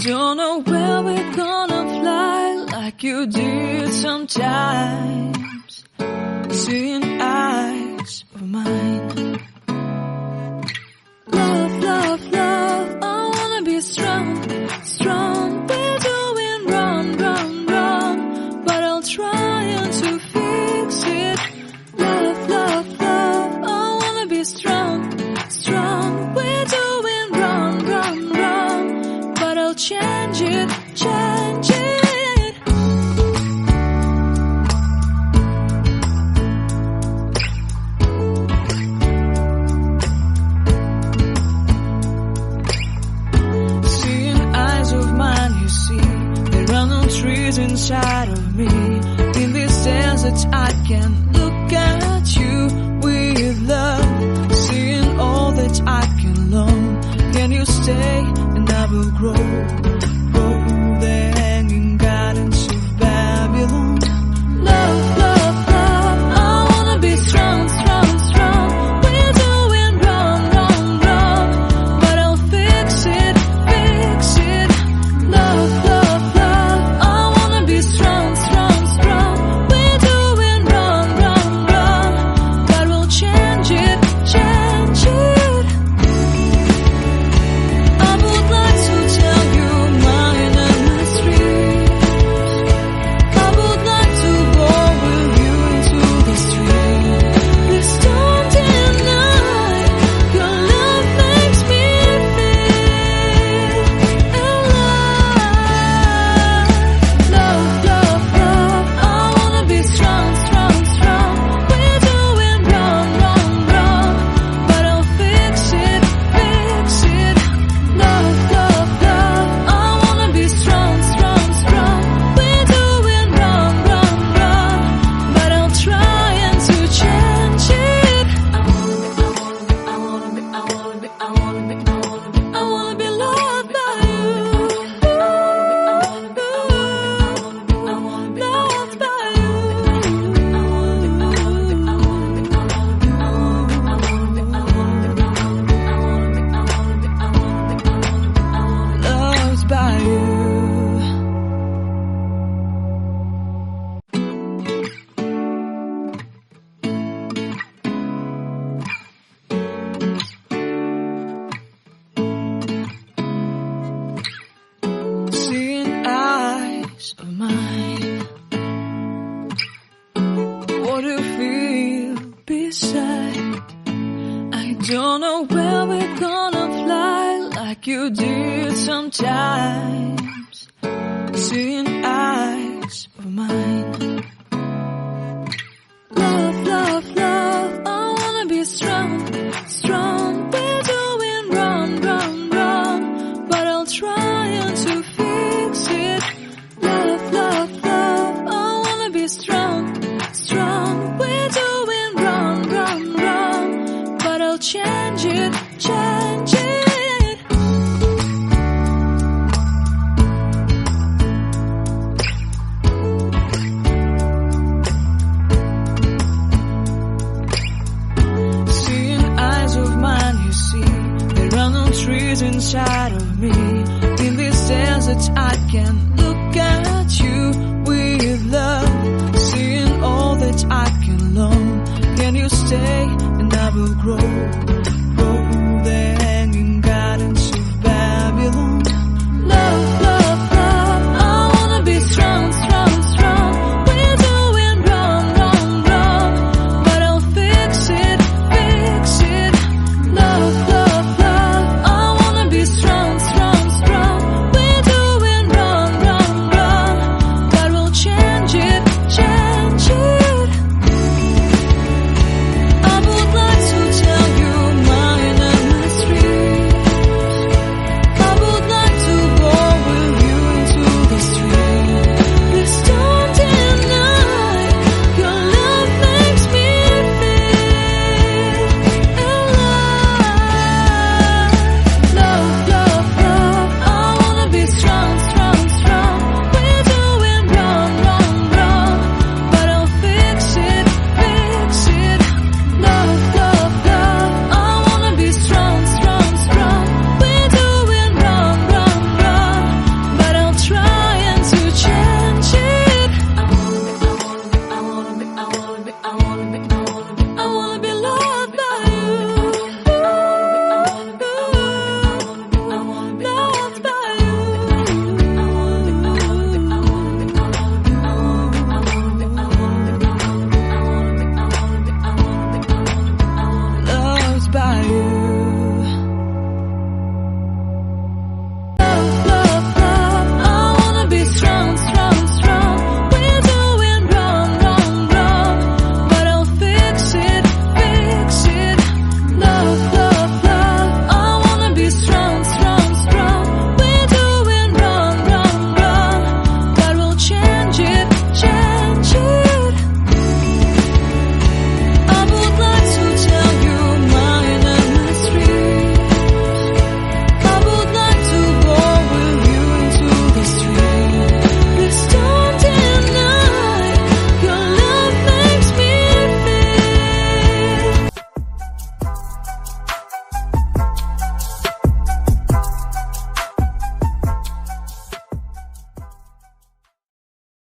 don't know where we're gonna fly like you did sometimes. Seeing eyes of mine. Love, love, love, I wanna be strong, strong. We're doing wrong, wrong, wrong, but I'll try to fix it. Love, love, love, I wanna be strong, strong. We're doing wrong, wrong, wrong, but I'll change it, change it. Trees inside of me. In this desert I can look at you with love. Seeing all that I can learn. Can you stay and I will grow? Grow the hanging gardens of Babylon. Love, love, love, I wanna be strong, strong, strong. We're doing wrong, wrong, wrong, but I'll fix it, fix it. Love, love, strong, strong, strong. We're doing wrong, wrong, wrong, but we'll change it, change it. I would like to tell you mine and my streets. I would like to go with you into the street. Please don't deny your love makes me feel alive. Love, love, love, I wanna be strong, strong, strong. We're doing wrong, wrong, wrong, but I'll fix it, fix it. Love, love, love, I wanna be strong, strong, strong. We're doing wrong, wrong, wrong, but I'll try to change it. I wanna be loved by you. Loved by you. Loved by you. Seeing eyes of mine. What do you feel beside? I don't know where we're gonna fly like you did sometimes. Seeing eyes of mine. Love, love, love, I wanna be strong, strong. We're doing wrong, wrong, wrong, but I'll try to fix it. Love, love, love, I wanna be strong, strong. We're doing wrong, wrong, wrong, but I'll change it, change it. Seeing eyes of mine, you see, there are no trees inside of me. In this desert I can look at you with love. Seeing all that I can learn. Can you stay and I will grow?